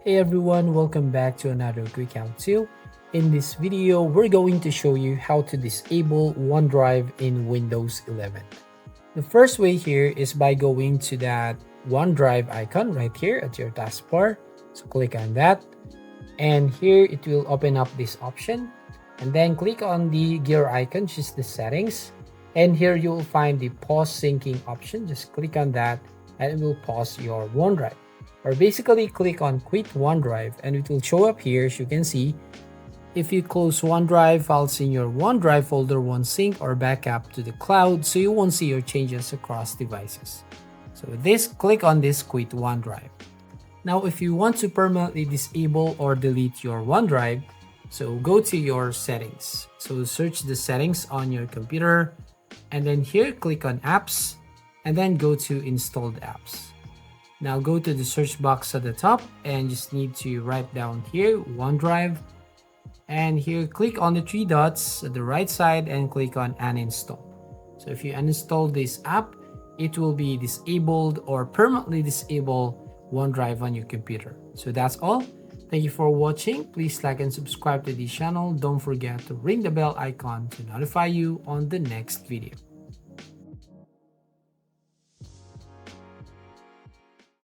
Hey everyone, welcome back to another quick how-to. In this video, we're going to show you how to disable OneDrive in Windows 11. The first way here is by going to that OneDrive icon right here at your taskbar. So click on that, and here it will open up this option. And then click on the gear icon, which is the settings. And here you will find the pause syncing option. Just click on that and it will pause your OneDrive. Or basically click on quit OneDrive and it will show up here. As you can see, if you close OneDrive, files in your OneDrive folder won't sync or back up to the cloud, so you won't see your changes across devices. So with this, click on this quit OneDrive. Now if you want to permanently disable or delete your OneDrive, so go to your settings. So search the settings on your computer and then here click on apps and then go to installed apps. Now go to the search box at the top and just need to write down here OneDrive, and here click on the three dots at the right side and click on uninstall. So if you uninstall this app, it will be disabled or permanently disable OneDrive on your computer. So that's all. Thank you for watching. Please like and subscribe to this channel. Don't forget to ring the bell icon to notify you on the next video.